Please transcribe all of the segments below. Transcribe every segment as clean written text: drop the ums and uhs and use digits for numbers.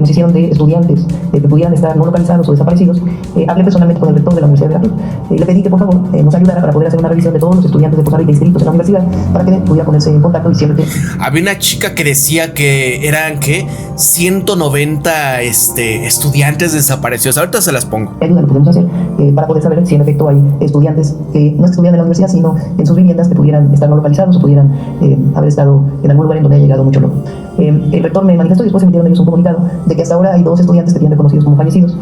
nos hicieron de estudiantes que pudieran estar no localizados o desaparecidos, hablé personalmente con el rector de la Universidad de Veracruz. Le pedí que por favor nos ayudara para poder hacer una revisión de todos los estudiantes de Costa Rica inscritos en la universidad para que pudiera ponerse en contacto y siempre. Había una chica que decía que eran, ¿qué? 190 estudiantes desaparecidos. Ahorita se las pongo. Ayuda, lo podemos hacer para poder saber si en efecto hay estudiantes que no es que estuvieran en la universidad, sino en sus viviendas que pudieran estar no localizados o pudieran haber estado en algún lugar en donde haya llegado mucho loco. El rector me manifestó y después emitieron ellos un comunicado de que hasta ahora hay 2 estudiantes que tienen reconocidos como fallecidos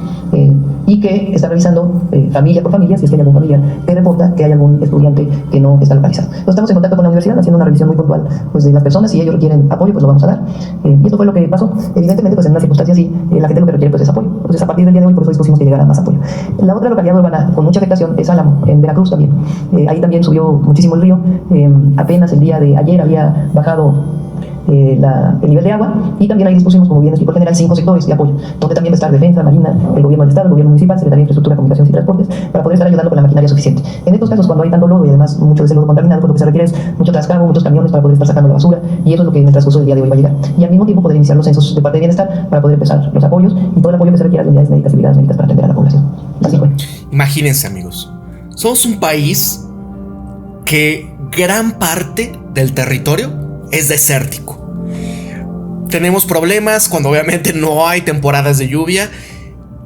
y que está revisando familia por familia, si es que hay algún familiar que reporta que hay algún estudiante que no está localizado. Entonces estamos en contacto con la universidad haciendo una revisión muy puntual pues, de las personas. Si ellos requieren apoyo, pues lo vamos a dar. Y esto fue lo que pasó. Evidentemente, pues en una circunstancia así, la gente lo que requiere pues, es apoyo. Entonces a partir del día de hoy, por eso dispusimos que llegara más apoyo. La otra localidad urbana con mucha afectación es Álamo, en Veracruz también. Ahí también subió muchísimo el río. Apenas el día de ayer había bajado el nivel de agua, y también ahí dispusimos, como bien explicó el general, 5 sectores de apoyo, donde también va a estar Defensa, Marina, el gobierno del Estado, el gobierno municipal, Secretaría de Infraestructura, Comunicaciones y Transportes, para poder estar ayudando con la maquinaria suficiente. En estos casos, cuando hay tanto lodo y además mucho de ese lodo contaminado, pues lo que se requiere es mucho trascabo, muchos camiones para poder estar sacando la basura, y eso es lo que en el transcurso del día de hoy va a llegar. Y al mismo tiempo poder iniciar los censos de parte de bienestar para poder empezar los apoyos y todo el apoyo que se requiera de unidades médicas y brigadas médicas para atender a la población. Así fue. Imagínense, amigos, somos un país que gran parte del territorio es desértico. Tenemos problemas cuando obviamente no hay temporadas de lluvia.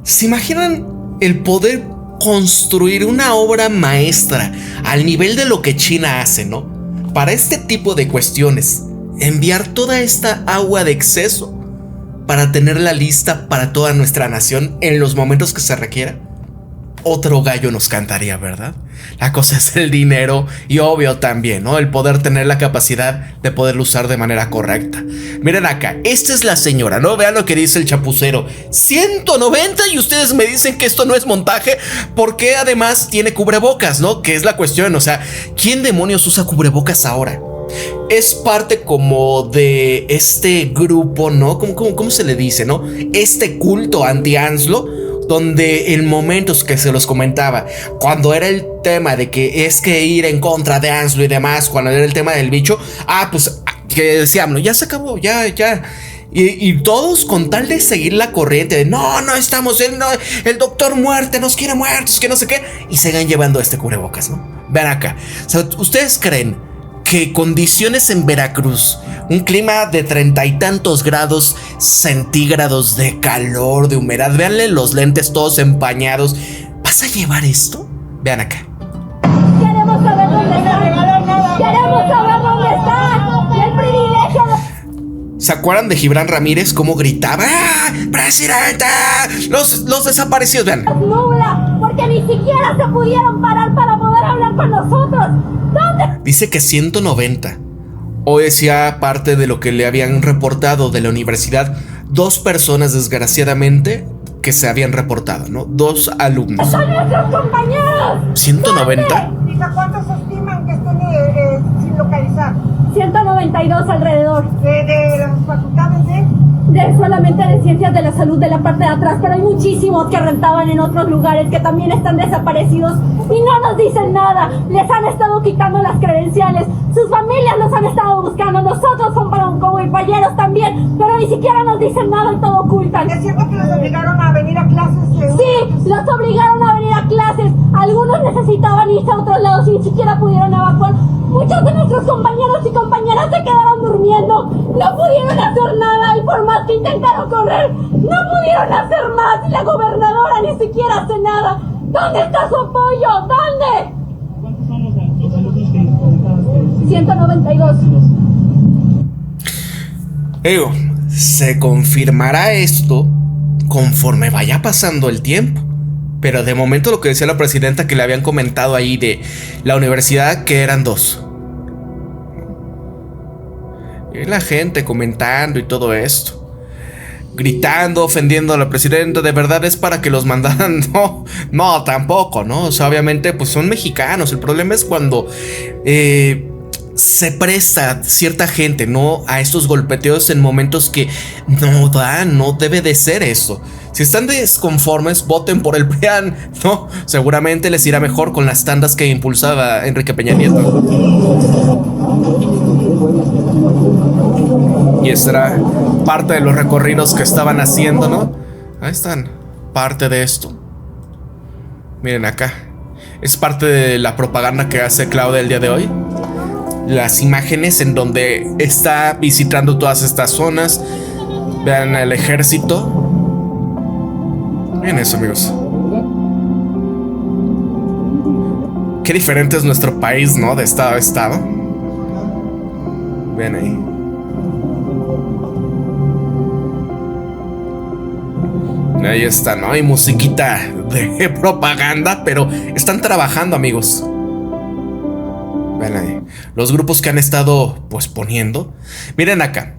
¿Se imaginan el poder construir una obra maestra al nivel de lo que China hace, no? Para este tipo de cuestiones, enviar toda esta agua de exceso para tenerla lista para toda nuestra nación en los momentos que se requiera. Otro gallo nos cantaría, ¿verdad? La cosa es el dinero y obvio también, ¿no? El poder tener la capacidad de poderlo usar de manera correcta. Miren acá, esta es la señora, ¿no? Vean lo que dice el chapucero. 190 y ustedes me dicen que esto no es montaje porque además tiene cubrebocas, ¿no? Que es la cuestión, o sea, ¿quién demonios usa cubrebocas ahora? Es parte como de este grupo, ¿no? ¿Cómo se le dice, no? Este culto anti-ANSLO, donde en momentos que se los comentaba, cuando era el tema de que es que ir en contra de ANSLO y demás, cuando era el tema del bicho, pues que decíamos, ya se acabó, ya. Y todos con tal de seguir la corriente de no estamos, el doctor muerte nos quiere muertos, que no sé qué, y sigan llevando este cubrebocas, ¿no? Vean acá, o sea, ¿ustedes creen que condiciones en Veracruz, un clima de 30 y tantos grados centígrados de calor, de humedad, véanle los lentes todos empañados, vas a llevar esto? Vean acá. Queremos saber dónde está. Queremos saber dónde está. El privilegio de... ¿Se acuerdan de Gibran Ramírez cómo gritaba? ¡Ah, presidenta! Los desaparecidos, vean. Nula, porque ni siquiera se pudieron parar para poder hablar con nosotros. ¿Dónde? Dice que 190. Hoy decía parte de lo que le habían reportado de la universidad. 2 personas, desgraciadamente, que se habían reportado, ¿no? 2 alumnos. ¡Son nuestros compañeros! 190. ¿Cuántos estiman que estén sin localizar? 192 alrededor. ¿De las facultades Solamente de ciencias de la salud de la parte de atrás, pero hay muchísimos que rentaban en otros lugares que también están desaparecidos y no nos dicen nada. Les han estado quitando las credenciales, sus familias los han estado buscando, nosotros son como compañeros también, pero ni siquiera nos dicen nada y todo ocultan. ¿Es cierto que los obligaron a venir a clases? Sí, los obligaron a venir a clases. Algunos necesitaban irse a otros lados y ni siquiera pudieron evacuar. Muchos de nuestros compañeros y compañeras se quedaron durmiendo. No pudieron hacer nada y por más que intentaron correr, no pudieron hacer más y la gobernadora ni siquiera hace nada. ¿Dónde está su apoyo? ¿Dónde? ¿Cuántos son los alumnos que comentabas? 192. Se confirmará esto conforme vaya pasando el tiempo. Pero de momento lo que decía la presidenta que le habían comentado ahí de la universidad que eran 2. Y la gente comentando y todo esto. Gritando, ofendiendo a la presidenta. ¿De verdad es para que los mandaran? No, tampoco, ¿no? O sea, obviamente pues son mexicanos. El problema es cuando se presta cierta gente, ¿no? A estos golpeteos en momentos que no debe de ser eso. Si están desconformes, voten por el PRIAN, ¿no? Seguramente les irá mejor con las tandas que impulsaba Enrique Peña Nieto. Y estará parte de los recorridos que estaban haciendo, ¿no? Ahí están, parte de esto. Miren acá. Es parte de la propaganda que hace Claudia el día de hoy. Las imágenes en donde está visitando todas estas zonas. Vean el ejército. Miren eso, amigos. Qué diferente es nuestro país, ¿no? De estado a estado. Vean ahí. Ahí está, ¿no? Hay musiquita de propaganda, pero están trabajando, amigos. Ven ahí. Los grupos que han estado, pues, poniendo. Miren acá.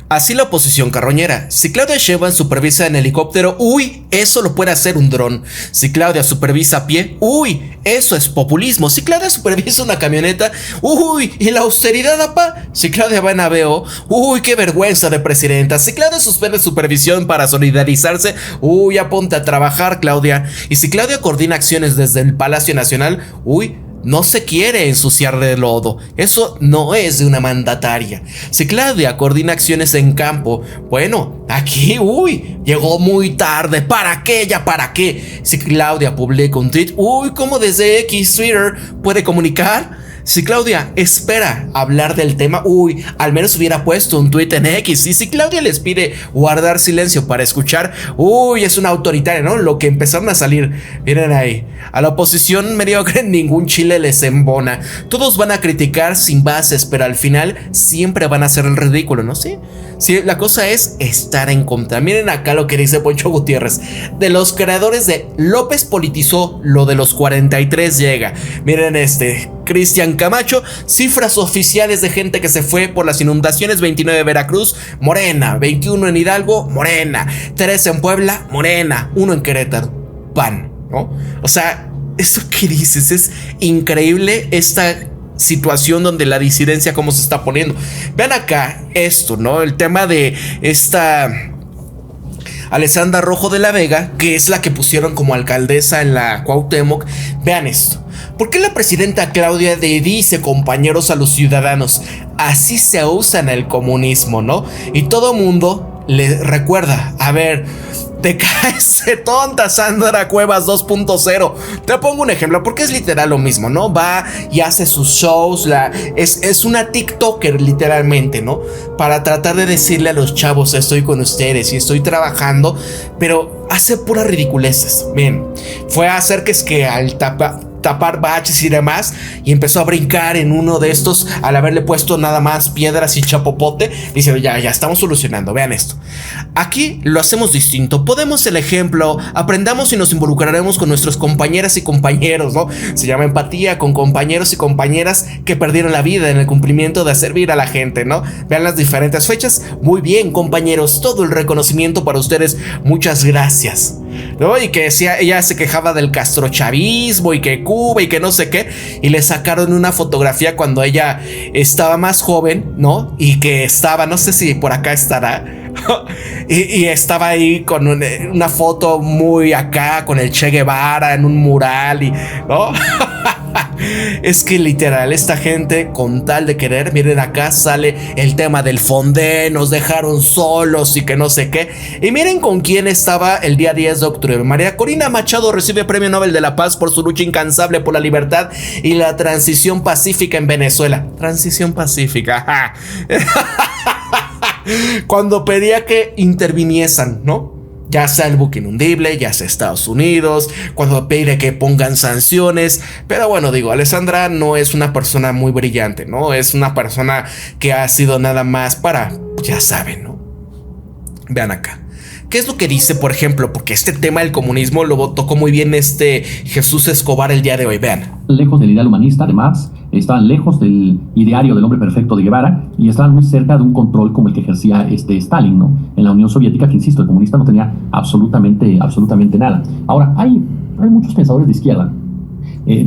Así la oposición carroñera. Si Claudia Sheinbaum supervisa en helicóptero, uy, eso lo puede hacer un dron. Si Claudia supervisa a pie, uy, eso es populismo. Si Claudia supervisa una camioneta, uy, y la austeridad, apa. Si Claudia va en AVO, uy, qué vergüenza de presidenta. Si Claudia suspende supervisión para solidarizarse, uy, aponte a trabajar, Claudia. Y si Claudia coordina acciones desde el Palacio Nacional, uy, no se quiere ensuciar de lodo. Eso no es de una mandataria. Si Claudia coordina acciones en campo, bueno, aquí, uy, llegó muy tarde. ¿Para qué? ¿Ya para qué? Si Claudia publica un tweet, uy, ¿cómo desde X Twitter puede comunicar? Si Claudia espera hablar del tema, uy, al menos hubiera puesto un tweet en X. Y si Claudia les pide guardar silencio para escuchar, uy, es una autoritaria, ¿no? Lo que empezaron a salir, miren ahí. A la oposición mediocre ningún chile les embona. Todos van a criticar sin bases, pero al final siempre van a hacer el ridículo, ¿no? Sí, la cosa es estar en contra. Miren acá lo que dice Poncho Gutiérrez. De los creadores de López politizó, lo de los 43 llega. Miren Cristian Camacho, cifras oficiales de gente que se fue por las inundaciones: 29 en Veracruz, Morena; 21 en Hidalgo, Morena; 3 en Puebla, Morena; 1 en Querétaro, PAN, ¿no? O sea, ¿esto qué dices? Es increíble esta situación donde la disidencia cómo se está poniendo. Vean acá esto, ¿no? El tema de esta Alessandra Rojo de la Vega, que es la que pusieron como alcaldesa en la Cuauhtémoc. Vean esto. ¿Por qué la presidenta Claudia le dice compañeros a los ciudadanos? Así se usa en el comunismo, ¿no? Y todo mundo le recuerda, a ver, te caes de tonta, Sandra Cuevas 2.0. Te pongo un ejemplo, porque es literal lo mismo, ¿no? Va y hace sus shows, es una TikToker literalmente, ¿no? Para tratar de decirle a los chavos, estoy con ustedes y estoy trabajando, pero hace puras ridiculeces. Bien, fue a hacer que al tapar baches y demás, y empezó a brincar en uno de estos al haberle puesto nada más piedras y chapopote. Dice, ya estamos solucionando. Vean esto. Aquí lo hacemos distinto. Podemos el ejemplo, aprendamos y nos involucraremos con nuestros compañeras y compañeros, ¿no? Se llama empatía con compañeros y compañeras que perdieron la vida en el cumplimiento de servir a la gente, ¿no? Vean las diferentes fechas. Muy bien, compañeros, todo el reconocimiento para ustedes. Muchas gracias, ¿no? Y que decía, ella se quejaba del castrochavismo y que Cuba y que no sé qué, y le sacaron una fotografía cuando ella estaba más joven, ¿no? Y que estaba, no sé si por acá estará, y estaba ahí con una foto muy acá con el Che Guevara en un mural, y ¿no? Es que literal, esta gente con tal de querer, miren acá sale el tema del Fondé, nos dejaron solos y que no sé qué. Y miren con quién estaba el día 10 de octubre. María Corina Machado recibe Premio Nobel de la Paz por su lucha incansable por la libertad y la transición pacífica en Venezuela. Transición pacífica. Cuando pedía que interviniesen, ¿no? Ya sea el buque inundible, ya sea Estados Unidos, cuando pide que pongan sanciones. Pero bueno, digo, Alessandra no es una persona muy brillante, ¿no? Es una persona que ha sido nada más para, ya saben, ¿no? Vean acá. ¿Qué es lo que dice, por ejemplo? Porque este tema del comunismo lo tocó muy bien Jesús Escobar el día de hoy. Vean. Lejos del ideal humanista de Marx, estaban lejos del ideario del hombre perfecto de Guevara y estaban muy cerca de un control como el que ejercía Stalin, ¿no? En la Unión Soviética, que insisto, el comunista no tenía absolutamente nada. Ahora, hay muchos pensadores de izquierda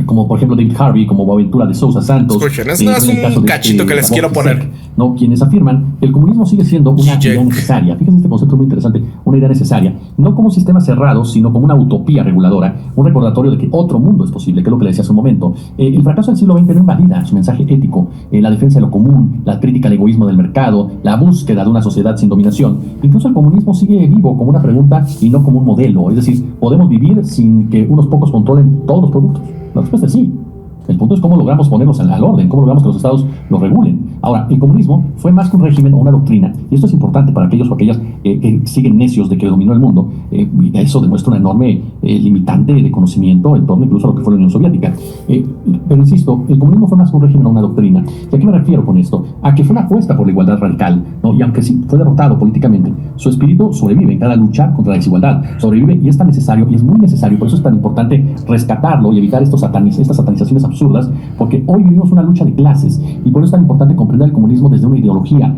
como por ejemplo David Harvey, como Boaventura de Sousa Santos. Escuchen, es nada más en el caso un de cachito que les quiero poner. Sisek, ¿no? Quienes afirman que el comunismo sigue siendo una idea necesaria. Fíjense, este concepto es muy interesante, una idea necesaria, no como un sistema cerrado, sino como una utopía reguladora, un recordatorio de que otro mundo es posible, que es lo que le decía hace un momento. El fracaso del siglo XX no invalida su mensaje ético, la defensa de lo común, la crítica al egoísmo del mercado, la búsqueda de una sociedad sin dominación. Incluso el comunismo sigue vivo como una pregunta y no como un modelo, es decir, ¿podemos vivir sin que unos pocos controlen todos los productos? La respuesta es sí. El punto es cómo logramos ponerlos al orden, cómo logramos que los estados los regulen. Ahora, el comunismo fue más que un régimen o una doctrina, y esto es importante para aquellos o aquellas que siguen necios de que dominó el mundo, y eso demuestra una enorme limitante de conocimiento en torno incluso a lo que fue la Unión Soviética. Pero insisto, el comunismo fue más que un régimen o una doctrina. ¿Y a qué me refiero con esto? A que fue una apuesta por la igualdad radical, ¿no? Y aunque sí fue derrotado políticamente, su espíritu sobrevive en cada lucha contra la desigualdad. Sobrevive y es tan necesario, y es muy necesario, por eso es tan importante rescatarlo y evitar estas satanizaciones absurdas, porque hoy vivimos una lucha de clases, y por eso es tan importante comprender el comunismo desde una ideología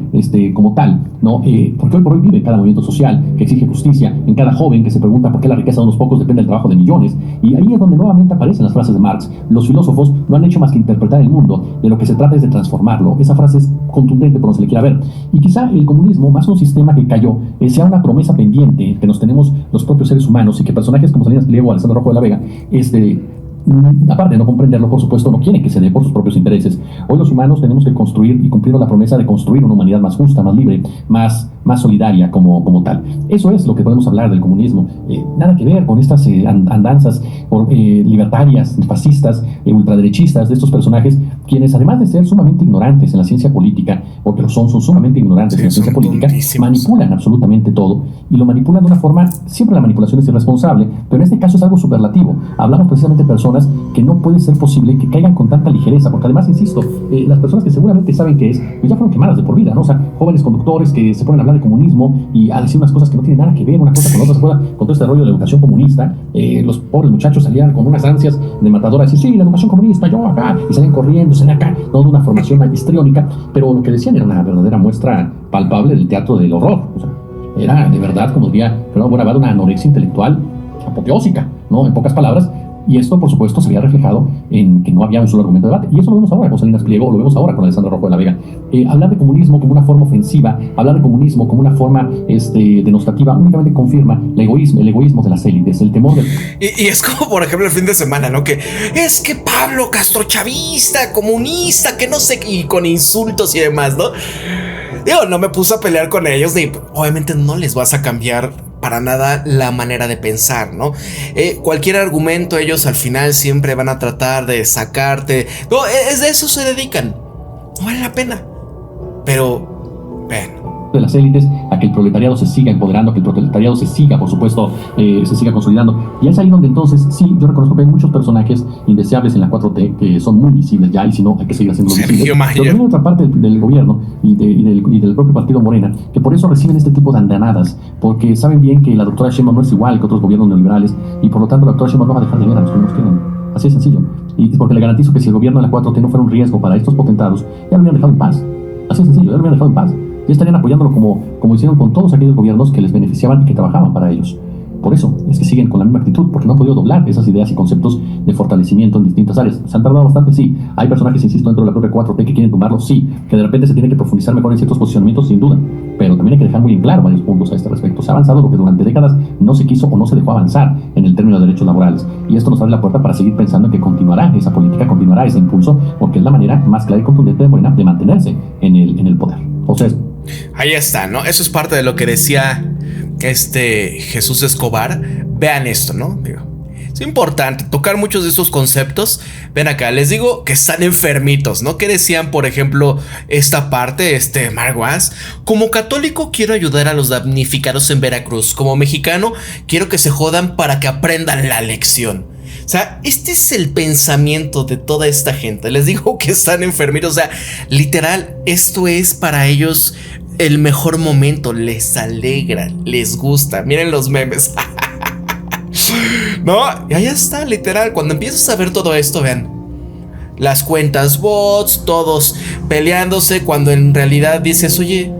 como tal, ¿no? Porque hoy por hoy vive en cada movimiento social que exige justicia, en cada joven que se pregunta por qué la riqueza de unos pocos depende del trabajo de millones, y ahí es donde nuevamente aparecen las frases de Marx. Los filósofos no han hecho más que interpretar el mundo, de lo que se trata es de transformarlo. Esa frase es contundente por donde se le quiera ver, y quizá el comunismo, más que un sistema que cayó, sea una promesa pendiente que nos tenemos los propios seres humanos, y que personajes como Salinas Pliego o Alessandro Rojo de la Vega, aparte de no comprenderlo, por supuesto, no quieren que se dé por sus propios intereses. Hoy los humanos tenemos que construir y cumplir la promesa de construir una humanidad más justa, más libre, más solidaria como tal. Eso es lo que podemos hablar del comunismo. Nada que ver con estas andanzas libertarias, fascistas, ultraderechistas de estos personajes, quienes además de ser sumamente ignorantes en la ciencia política, porque lo son sumamente ignorantes en la ciencia política, manipulan absolutamente todo, y lo manipulan de una forma, siempre la manipulación es irresponsable, pero en este caso es algo superlativo. Hablamos precisamente de personas que no puede ser posible que caigan con tanta ligereza, porque además, insisto, las personas que seguramente saben qué es, pues ya fueron quemadas de por vida, ¿no? O sea, jóvenes conductores que se ponen a hablar de comunismo y a decir unas cosas que no tienen nada que ver una cosa con otra, se acuerdan con todo este rollo de la educación comunista. Los pobres muchachos salían con unas ansias de matadora, decir, sí, la educación comunista, yo acá, y salían corriendo, salían acá, no de una formación histriónica, pero lo que decían era una verdadera muestra palpable del teatro del horror. O sea, era de verdad, como diría Fernando Buenavada, una anorexia intelectual apoteósica, ¿no? En pocas palabras. Y esto, por supuesto, se había reflejado en que no había un solo argumento de debate. Y eso lo vemos ahora con Salinas Pliego, lo vemos ahora con Alessandro Rojo de la Vega. Hablar de comunismo como una forma ofensiva, hablar de comunismo como una forma denostativa, únicamente confirma el egoísmo de las élites, el temor de... Y es como, por ejemplo, el fin de semana, ¿no? Que es que Pablo castrochavista, comunista, que no sé, y con insultos y demás, ¿no? Digo, no me puse a pelear con ellos, ni obviamente no les vas a cambiar para nada la manera de pensar, ¿no? Cualquier argumento, ellos al final siempre van a tratar de sacarte. No, es de eso se dedican. No vale la pena. Pero, ven. De las élites, a que el proletariado se siga empoderando, que el proletariado se siga, por supuesto, se siga consolidando. Y es ahí donde entonces, sí, yo reconozco que hay muchos personajes indeseables en la 4T que son muy visibles ya, y si no, hay que seguir haciendo visibles. Pero también hay otra parte del gobierno y del propio partido Morena, que por eso reciben este tipo de andanadas, porque saben bien que la doctora Sheinbaum no es igual que otros gobiernos neoliberales, y por lo tanto la doctora Sheinbaum no va a dejar de ver a los que nos tienen. Así de sencillo. Y porque le garantizo que si el gobierno de la 4T no fuera un riesgo para estos potentados, ya lo hubieran dejado en paz. Así de sencillo, ya lo hubieran dejado en paz. Ya estarían apoyándolo como hicieron con todos aquellos gobiernos que les beneficiaban y que trabajaban para ellos. Por eso es que siguen con la misma actitud, porque no han podido doblar esas ideas y conceptos de fortalecimiento en distintas áreas. Se han tardado bastante, sí. Hay personajes, insisto, dentro de la propia 4T que quieren tumbarlo, sí. Que de repente se tiene que profundizar mejor en ciertos posicionamientos, sin duda. Pero también hay que dejar muy en claro varios puntos a este respecto. Se ha avanzado lo que durante décadas no se quiso o no se dejó avanzar en el término de derechos laborales. Y esto nos abre la puerta para seguir pensando en que continuará esa política, continuará ese impulso, porque es la manera más clara y contundente de Morena de mantenerse en el poder. O sea, ahí está, ¿no? Eso es parte de lo que decía Jesús Escobar. Vean esto, ¿no? Digo, es importante tocar muchos de esos conceptos. Ven acá, les digo que están enfermitos, ¿no? Que decían, por ejemplo, esta parte, Marguas. Como católico quiero ayudar a los damnificados en Veracruz. Como mexicano quiero que se jodan para que aprendan la lección. O sea, este es el pensamiento de toda esta gente. Les digo que están enfermitos. O sea, literal, esto es para ellos el mejor momento. Les alegra, les gusta. Miren los memes. No, y ahí está, literal. Cuando empiezas a ver todo esto, vean. Las cuentas bots, todos peleándose, cuando en realidad dices, oye,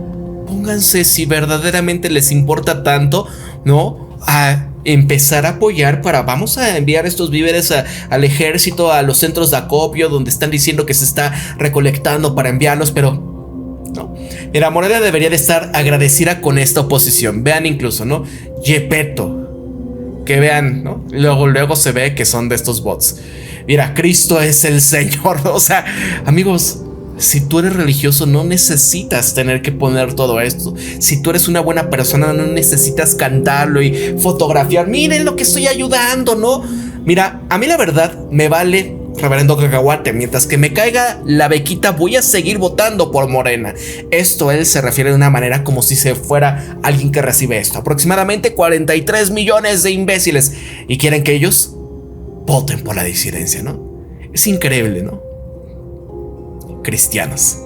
pónganse si verdaderamente les importa tanto, ¿no? A empezar a apoyar vamos a enviar estos víveres al ejército, a los centros de acopio donde están diciendo que se está recolectando para enviarlos, pero no. Mira, Morena debería de estar agradecida con esta oposición. Vean incluso, ¿no? Yepeto, que vean, ¿no? Luego se ve que son de estos bots. Mira, Cristo es el Señor. O sea, amigos, si tú eres religioso no necesitas tener que poner todo esto. Si tú eres una buena persona no necesitas cantarlo y fotografiar. Miren lo que estoy ayudando, ¿no? Mira, a mí la verdad me vale reverendo cacahuate. Mientras que me caiga la bequita voy a seguir votando por Morena. Esto él se refiere de una manera como si se fuera alguien que recibe esto. Aproximadamente 43 millones de imbéciles y quieren que ellos voten por la disidencia, ¿no? Es increíble, ¿no? Cristianos.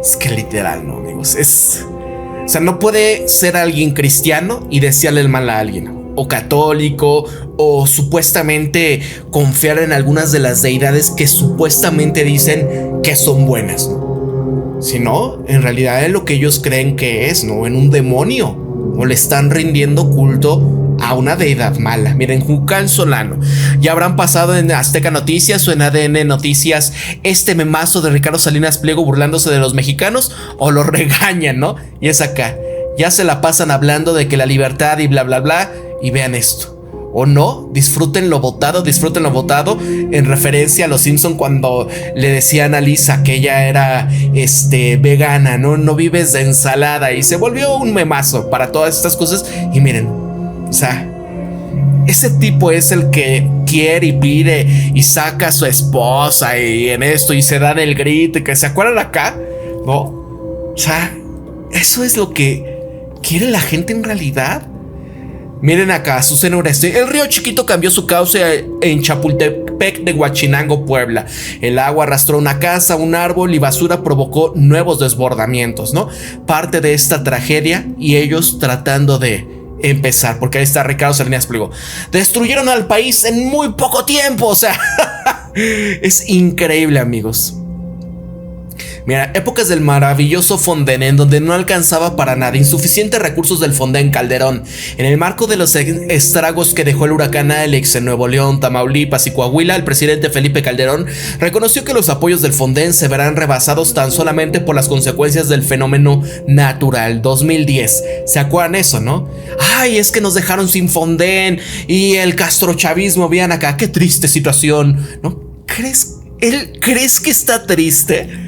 Es que literal, ¿no, amigos? O sea, no puede ser alguien cristiano y desearle el mal a alguien, o católico, o supuestamente confiar en algunas de las deidades que supuestamente dicen que son buenas, ¿no? Sino, en realidad es lo que ellos creen que es, ¿no? En un demonio, o le están rindiendo culto a una deidad mala. Miren, Jucan Solano, ya habrán pasado en Azteca Noticias o en ADN Noticias este memazo de Ricardo Salinas Pliego burlándose de los mexicanos, o lo regañan, ¿no? Y es acá, ya se la pasan hablando de que la libertad y bla bla bla, y vean esto. O no, disfruten lo votado, en referencia a los Simpson cuando le decían a Lisa que ella era vegana, no vives de ensalada, y se volvió un memazo para todas estas cosas. Y miren, o sea, ese tipo es el que quiere y pide y saca a su esposa y en esto y se dan el grito y que se acuerdan acá, ¿no? O sea, eso es lo que quiere la gente en realidad. Miren acá, Azucena Oreste. El río Chiquito cambió su cauce en Chapultepec de Huachinango, Puebla. El agua arrastró una casa, un árbol y basura provocó nuevos desbordamientos, ¿no? Parte de esta tragedia y ellos tratando de empezar, porque ahí está Ricardo Salinas Pliego. Destruyeron al país en muy poco tiempo, o sea, es increíble, amigos. Mira, épocas del maravilloso Fonden, en donde no alcanzaba para nada, insuficientes recursos del Fonden Calderón. En el marco de los estragos que dejó el huracán Alex en Nuevo León, Tamaulipas y Coahuila, el presidente Felipe Calderón reconoció que los apoyos del Fonden se verán rebasados tan solamente por las consecuencias del fenómeno natural. 2010, ¿se acuerdan eso, no? Ay, es que nos dejaron sin Fonden y el castrochavismo, vean acá, qué triste situación, ¿no? ¿Crees que está triste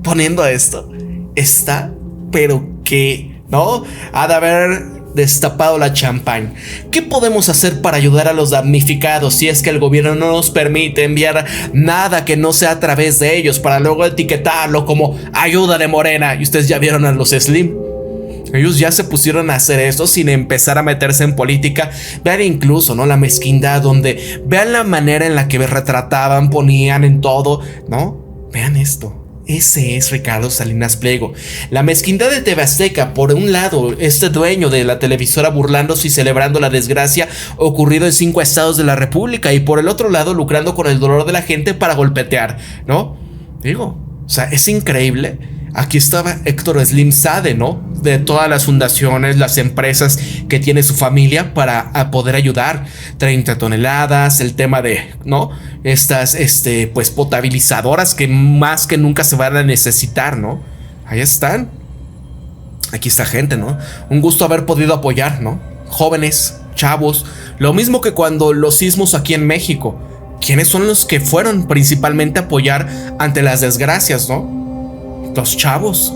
poniendo esto? Está, pero que, ¿no? Ha de haber destapado la champán. ¿Qué podemos hacer para ayudar a los damnificados si es que el gobierno no nos permite enviar nada que no sea a través de ellos, para luego etiquetarlo como ayuda de Morena? Y ustedes ya vieron a los Slim. Ellos ya se pusieron a hacer esto sin empezar a meterse en política. Vean incluso, ¿no? La mezquindad, donde vean la manera en la que retrataban, ponían en todo, ¿no? Vean esto. Ese es Ricardo Salinas Pliego. La mezquindad de TV Azteca, por un lado, este dueño de la televisora burlándose y celebrando la desgracia ocurrido en 5 estados de la república, y por el otro lado lucrando con el dolor de la gente para golpetear, ¿no? Digo, o sea, es increíble. Aquí estaba Héctor Slim Sade, ¿no? De todas las fundaciones, las empresas que tiene su familia para poder ayudar. 30 toneladas, el tema de, ¿no? Estas, pues potabilizadoras que más que nunca se van a necesitar, ¿no? Ahí están. Aquí está gente, ¿no? Un gusto haber podido apoyar, ¿no? Jóvenes, chavos. Lo mismo que cuando los sismos aquí en México. ¿Quiénes son los que fueron principalmente a apoyar ante las desgracias, no? Los chavos.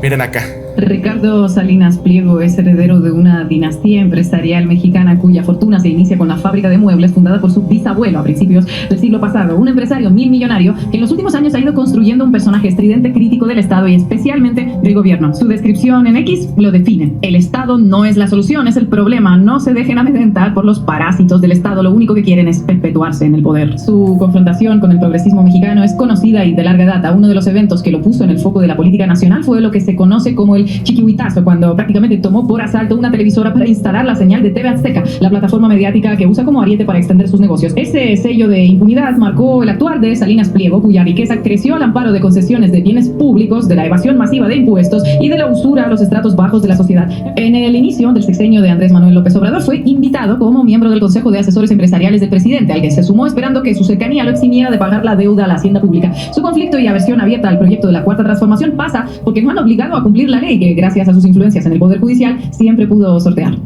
Miren acá. Ricardo Salinas Pliego es heredero de una dinastía empresarial mexicana cuya fortuna se inicia con la fábrica de muebles fundada por su bisabuelo a principios del siglo pasado. Un empresario millonario que en los últimos años ha ido construyendo un personaje estridente, crítico del Estado y especialmente del gobierno. Su descripción en X lo define: el Estado no es la solución, es el problema. No se dejen amedrentar por los parásitos del Estado, lo único que quieren es perpetuarse en el poder. Su confrontación con el progresismo mexicano es conocida y de larga data. Uno de los eventos que lo puso en el foco de la política nacional fue lo que se conoce como el el chiquihuitazo cuando prácticamente tomó por asalto una televisora para instalar la señal de TV Azteca, la plataforma mediática que usa como ariete para extender sus negocios. Ese sello de impunidad marcó el actuar de Salinas Pliego, cuya riqueza creció al amparo de concesiones de bienes públicos, de la evasión masiva de impuestos y de la usura a los estratos bajos de la sociedad. En el inicio del sexenio de Andrés Manuel López Obrador fue invitado como miembro del Consejo de Asesores Empresariales del presidente, al que se sumó esperando que su cercanía lo eximiera de pagar la deuda a la hacienda pública. Su conflicto y aversión abierta al proyecto de la Cuarta Transformación pasa porque no han obligado a cumplir la ley que, gracias a sus influencias en el Poder Judicial, siempre pudo sortear.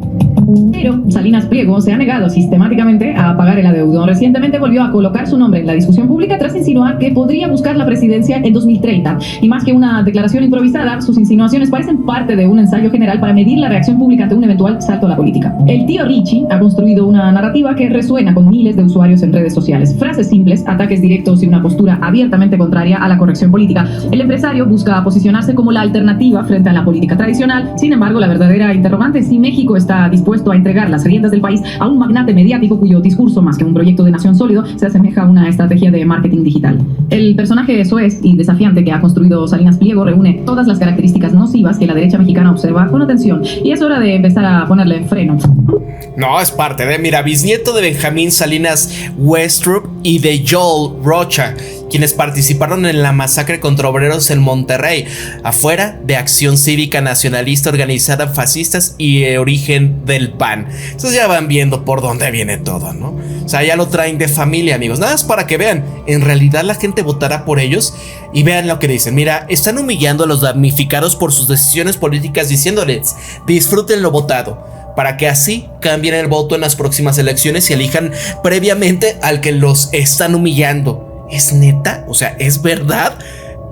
Pero Salinas Pliego se ha negado sistemáticamente a pagar el adeudo. Recientemente volvió a colocar su nombre en la discusión pública tras insinuar que podría buscar la presidencia en 2030. Y más que una declaración improvisada, sus insinuaciones parecen parte de un ensayo general para medir la reacción pública ante un eventual salto a la política. El tío Richie ha construido una narrativa que resuena con miles de usuarios en redes sociales. Frases simples, ataques directos y una postura abiertamente contraria a la corrección política. El empresario busca posicionarse como la alternativa frente a la política tradicional. Sin embargo, la verdadera interrogante es si México está dispuesto a entregar las riendas del país a un magnate mediático cuyo discurso, más que un proyecto de nación sólido, se asemeja a una estrategia de marketing digital. El personaje soez y desafiante que ha construido Salinas Pliego reúne todas las características nocivas que la derecha mexicana observa con atención, y es hora de empezar a ponerle freno. No, es parte de, mira, bisnieto de Benjamín Salinas Westrup y de Joel Rocha, quienes participaron en la masacre contra obreros en Monterrey, afuera de Acción Cívica Nacionalista organizada fascistas y de origen del PAN. Entonces ya van viendo por dónde viene todo, ¿no? O sea, ya lo traen de familia, amigos. Nada más para que vean, en realidad la gente votará por ellos y vean lo que dicen. Mira, están humillando a los damnificados por sus decisiones políticas diciéndoles, disfruten lo votado, para que así cambien el voto en las próximas elecciones y elijan previamente al que los están humillando. ¿Es neta? O sea, ¿es verdad?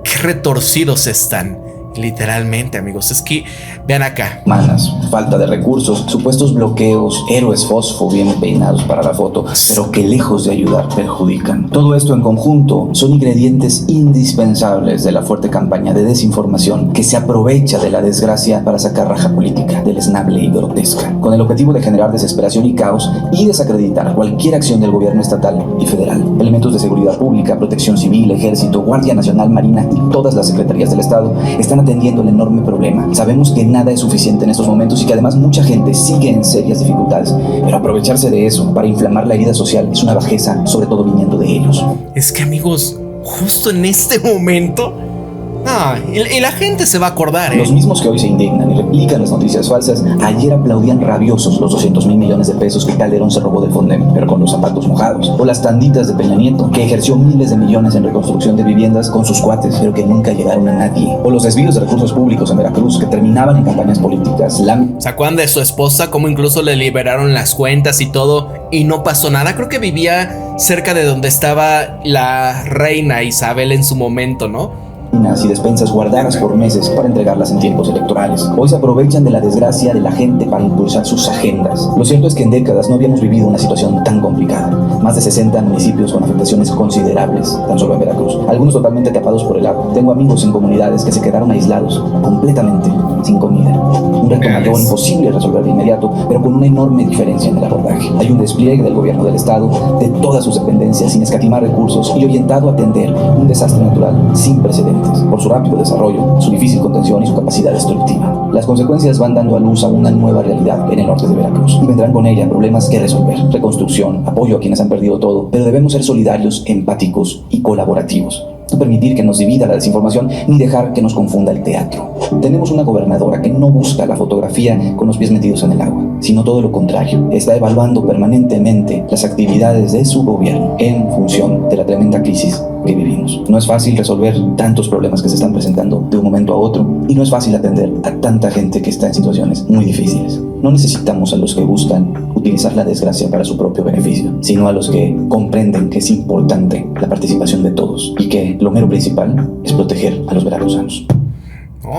Qué retorcidos están. Literalmente, amigos, es que vean acá. Malas, falta de recursos, supuestos bloqueos, héroes fosfo bien peinados para la foto, pero que lejos de ayudar perjudican. Todo esto en conjunto son ingredientes indispensables de la fuerte campaña de desinformación que se aprovecha de la desgracia para sacar raja política, deleznable y grotesca, con el objetivo de generar desesperación y caos y desacreditar cualquier acción del gobierno estatal y federal. Elementos de seguridad pública, protección civil, ejército, Guardia Nacional, Marina y todas las secretarías del Estado están atendiendo el enorme problema. Sabemos que nada es suficiente en estos momentos y que además mucha gente sigue en serias dificultades, pero aprovecharse de eso para inflamar la herida social es una bajeza, sobre todo viniendo de ellos. Es que, amigos, justo en este momento, y la gente se va a acordar, Los mismos que hoy se indignan y replican las noticias falsas, ayer aplaudían rabiosos los 200,000 millones de pesos que Calderón se robó del Fondem, pero con los zapatos mojados. O las tanditas de Peña Nieto, que ejerció miles de millones en reconstrucción de viviendas con sus cuates, pero que nunca llegaron a nadie. O los desvíos de recursos públicos en Veracruz, que terminaban en campañas políticas. ¿Se acuerdan de su esposa? Cómo incluso le liberaron las cuentas y todo, y no pasó nada. Creo que vivía cerca de donde estaba la reina Isabel en su momento, ¿no? Y despensas guardadas por meses para entregarlas en tiempos electorales. Hoy se aprovechan de la desgracia de la gente para impulsar sus agendas. Lo cierto es que en décadas no habíamos vivido una situación tan complicada. Más de 60 municipios con afectaciones considerables, tan solo en Veracruz. Algunos totalmente tapados por el agua. Tengo amigos en comunidades que se quedaron aislados, completamente sin comida. Un reto mayor, imposible de resolver de inmediato, pero con una enorme diferencia en el abordaje. Hay un despliegue del gobierno del Estado, de todas sus dependencias, sin escatimar recursos y orientado a atender un desastre natural sin precedentes, por su rápido desarrollo, su difícil contención y su capacidad destructiva. Las consecuencias van dando a luz a una nueva realidad en el norte de Veracruz y vendrán con ella problemas que resolver, reconstrucción, apoyo a quienes han perdido todo, pero debemos ser solidarios, empáticos y colaborativos. No permitir que nos divida la desinformación ni dejar que nos confunda el teatro. Tenemos una gobernadora que no busca la fotografía con los pies metidos en el agua, sino todo lo contrario. Está evaluando permanentemente las actividades de su gobierno en función de la tremenda crisis que vivimos. No es fácil resolver tantos problemas que se están presentando de un momento a otro y no es fácil atender a tanta gente que está en situaciones muy difíciles. No necesitamos a los que buscan utilizar la desgracia para su propio beneficio, sino a los que comprenden que es importante la participación de todos y que lo mero principal es proteger a los veracruzanos.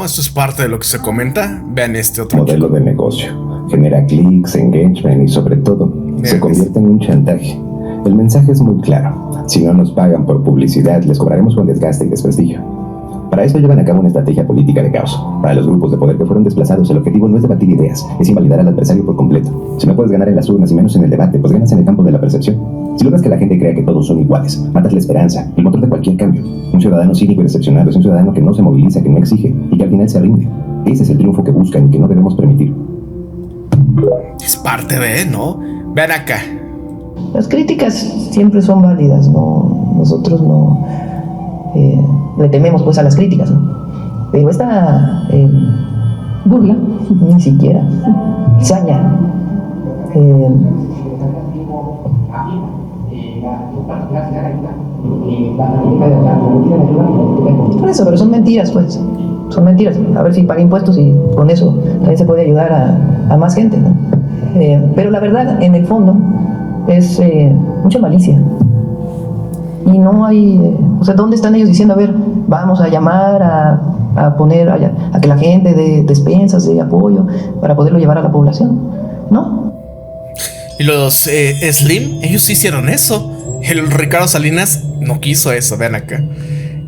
Esto es parte de lo que se comenta. Vean este otro modelo de negocio. Genera clics, engagement y sobre todo se convierte en un chantaje. El mensaje es muy claro. Si no nos pagan por publicidad, les cobraremos con desgaste y desprestigio. Para esto llevan a cabo una estrategia política de caos. Para los grupos de poder que fueron desplazados, el objetivo no es debatir ideas, es invalidar al adversario por completo. Si no puedes ganar en las urnas y menos en el debate, pues ganas en el campo de la percepción. Si logras que la gente crea que todos son iguales, matas la esperanza, el motor de cualquier cambio. Un ciudadano cínico y decepcionado es un ciudadano que no se moviliza, que no exige y que al final se rinde. Ese es el triunfo que buscan y que no debemos permitir. Es parte de, ¿no? Vean acá. Las críticas siempre son válidas, ¿no? Nosotros no le tememos pues a las críticas, ¿no? Pero esta burla, ni siquiera, saña, por eso, pero son mentiras, pues. Son mentiras. A ver si paga impuestos y con eso también se puede ayudar a más gente, ¿no? Pero la verdad, en el fondo, es mucha malicia. Y no hay... o sea, ¿dónde están ellos diciendo, a ver, vamos a llamar a poner, a que la gente dé despensas, de apoyo, para poderlo llevar a la población? ¿No? Y los Slim, ellos sí hicieron eso. El Ricardo Salinas no quiso eso, vean acá.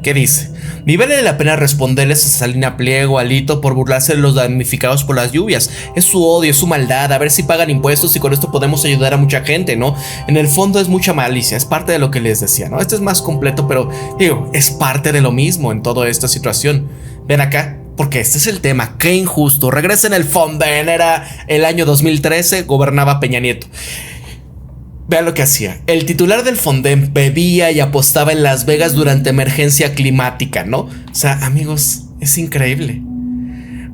¿Qué dice? Ni vale la pena responderles a Salina Pliego, Alito, por burlarse de los damnificados por las lluvias. Es su odio, es su maldad. A ver si pagan impuestos y con esto podemos ayudar a mucha gente, ¿no? En el fondo es mucha malicia, es parte de lo que les decía, ¿no? Este es más completo, pero digo, es parte de lo mismo en toda esta situación. Ven acá, porque este es el tema. Qué injusto. Regresen el Fonden, era el año 2013, gobernaba Peña Nieto. Vean lo que hacía. El titular del Fonden bebía y apostaba en Las Vegas durante emergencia climática, ¿no? O sea, amigos, es increíble.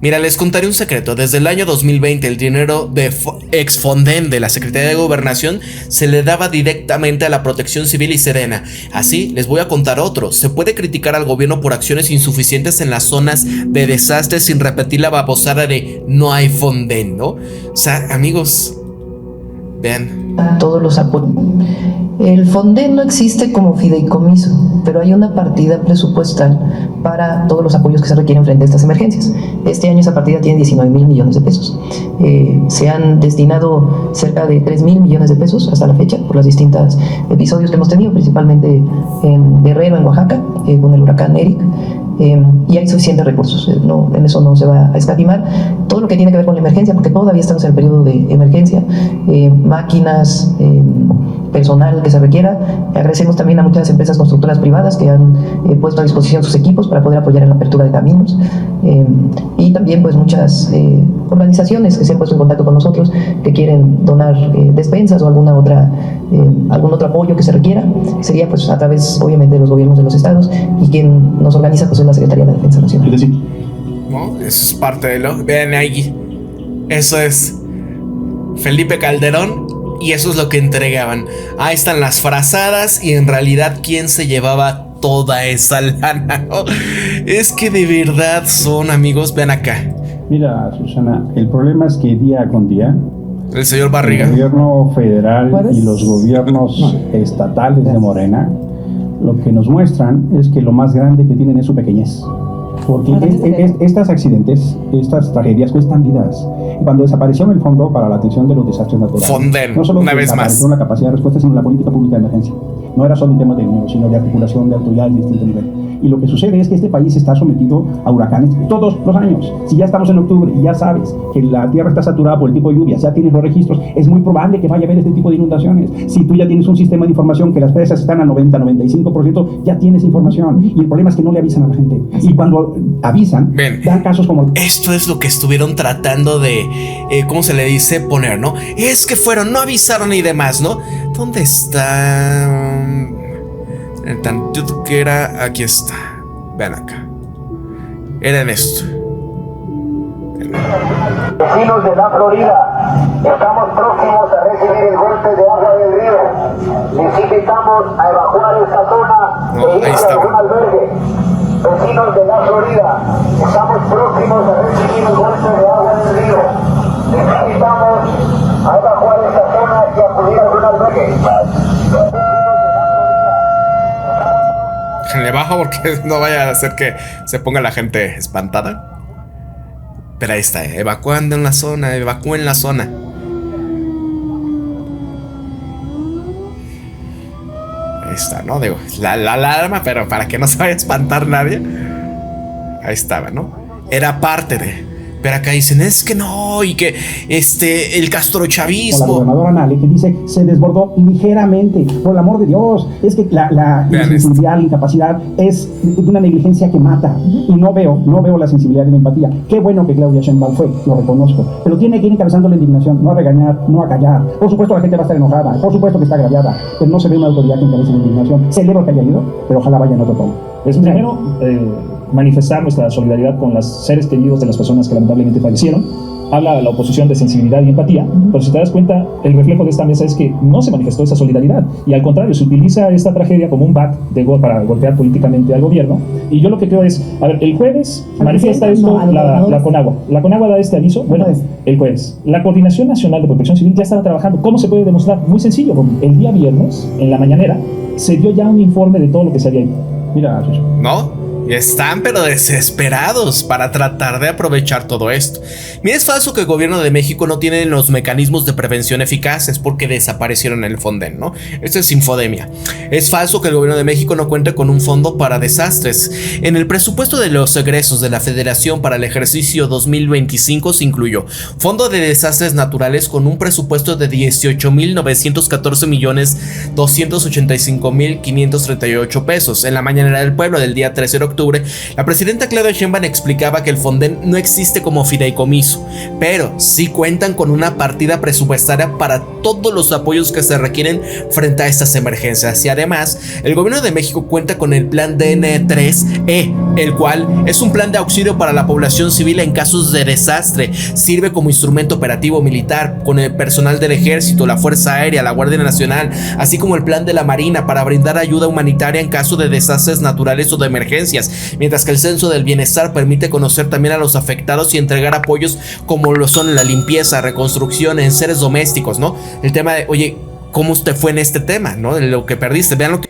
Mira, les contaré un secreto. Desde el año 2020 el dinero de ex Fonden de la Secretaría de Gobernación se le daba directamente a la Protección Civil y Sedena. Así, les voy a contar otro. Se puede criticar al gobierno por acciones insuficientes en las zonas de desastre sin repetir la babosada de no hay Fonden, ¿no? O sea, amigos, vean. Todos los apoyos. El Fonden no existe como fideicomiso, pero hay una partida presupuestal para todos los apoyos que se requieren frente a estas emergencias. Este año esa partida tiene 19,000 millones de pesos. Se han destinado cerca de 3,000 millones de pesos hasta la fecha por los distintos episodios que hemos tenido, principalmente en Guerrero, en Oaxaca, con el huracán Eric. Y hay suficientes recursos, en eso no se va a escatimar. Todo lo que tiene que ver con la emergencia, porque todavía estamos en el periodo de emergencia, máquinas, personal que se requiera. Agradecemos también a muchas empresas constructoras privadas que han puesto a disposición sus equipos para poder apoyar en la apertura de caminos, y también pues muchas organizaciones que se han puesto en contacto con nosotros que quieren donar despensas o algún otro apoyo que se requiera. Sería pues a través obviamente de los gobiernos de los estados, y quien nos organiza pues es la Secretaría de la Defensa Nacional. Es decir, ¿no? Eso es parte de lo... Vean ahí. Eso es Felipe Calderón y eso es lo que entregaban. Ahí están las frazadas y en realidad ¿quién se llevaba toda esa lana? ¿No? Es que de verdad son, amigos, vean acá. Mira, Susana, el problema es que día con día el señor Barriga, el gobierno federal y los gobiernos estatales de Morena lo que nos muestran es que lo más grande que tienen es su pequeñez. Porque estos accidentes, estas tragedias cuestan vidas. Cuando desapareció el fondo para la atención de los desastres naturales, Fonden, no solo una vez más, la capacidad de respuesta, sino la política pública de emergencia. No era solo un tema de dinero, sino de articulación de autoridades de distinto nivel. Y lo que sucede es que este país está sometido a huracanes todos los años. Si ya estamos en octubre y ya sabes que la tierra está saturada por el tipo de lluvias, ya tienes los registros, es muy probable que vaya a haber este tipo de inundaciones. Si tú ya tienes un sistema de información que las presas están al 90-95%, ya tienes información. Y el problema es que no le avisan a la gente. Y cuando avisan, dan casos como... Esto es lo que estuvieron tratando de, ¿cómo se le dice? Poner, ¿no? Es que fueron, no avisaron y demás, ¿no? ¿Dónde está? El tantito que era, aquí está. Vean acá. Era en esto. Vecinos de la Florida, estamos próximos a recibir el golpe de agua del río. Les invitamos a evacuar esta zona e ir a algún albergue. Vecinos de la Florida, estamos próximos a recibir el golpe de agua del río. Les invitamos a evacuar esta zona y acudir a algún albergue. Le bajo porque no vaya a hacer que se ponga la gente espantada. Pero ahí está, evacuando en la zona, evacúen la zona. Ahí está, ¿no? Digo, la alarma, pero para que no se vaya a espantar nadie. Ahí estaba, ¿no? Era parte de... Pero acá dicen, es que no, y que el castrochavismo. O la gobernadora Nale, que dice, se desbordó ligeramente, por el amor de Dios. Es que la insensibilidad, la incapacidad es de una negligencia que mata. Y no veo la sensibilidad y la empatía. Qué bueno que Claudia Sheinbaum fue, lo reconozco. Pero tiene que ir encabezando la indignación, no a regañar, no a callar. Por supuesto la gente va a estar enojada, por supuesto que está agraviada, pero no se ve una autoridad que encabece la indignación. Celebro que haya ido, pero ojalá vaya en otro tono. Es primero manifestar nuestra solidaridad con los seres queridos de las personas que lamentablemente fallecieron. Habla la oposición de sensibilidad y empatía, pero si te das cuenta, el reflejo de esta mesa es que no se manifestó esa solidaridad, y al contrario, se utiliza esta tragedia como un bat para golpear políticamente al gobierno. Y yo lo que creo es, a ver, el jueves manifiesta esto la Conagua. La Conagua da este aviso, bueno, el jueves. La Coordinación Nacional de Protección Civil ya estaba trabajando. ¿Cómo se puede demostrar? Muy sencillo, el día viernes, en la mañanera, se dio ya un informe de todo lo que se había ido. Mira, ¿no? Y están pero desesperados para tratar de aprovechar todo esto. Mira, es falso que el gobierno de México no tiene los mecanismos de prevención eficaces porque desaparecieron el Fonden, ¿no? Esto es infodemia. Es falso que el gobierno de México no cuente con un fondo para desastres. En el presupuesto de los egresos de la Federación para el ejercicio 2025 se incluyó Fondo de Desastres Naturales con un presupuesto de 18,914,285,538 pesos. En la mañanera del pueblo del día 13 de octubre, la presidenta Claudia Sheinbaum explicaba que el Fonden no existe como fideicomiso, pero sí cuentan con una partida presupuestaria para todos los apoyos que se requieren frente a estas emergencias. Y además, el gobierno de México cuenta con el plan DN3E, el cual es un plan de auxilio para la población civil en casos de desastre. Sirve como instrumento operativo militar con el personal del Ejército, la Fuerza Aérea, la Guardia Nacional, así como el plan de la Marina para brindar ayuda humanitaria en caso de desastres naturales o de emergencias, mientras que el Censo del Bienestar permite conocer también a los afectados y entregar apoyos como lo son la limpieza, reconstrucción, enseres domésticos, ¿no? El tema de, oye, ¿cómo usted fue en este tema, no? De lo que perdiste, vean lo que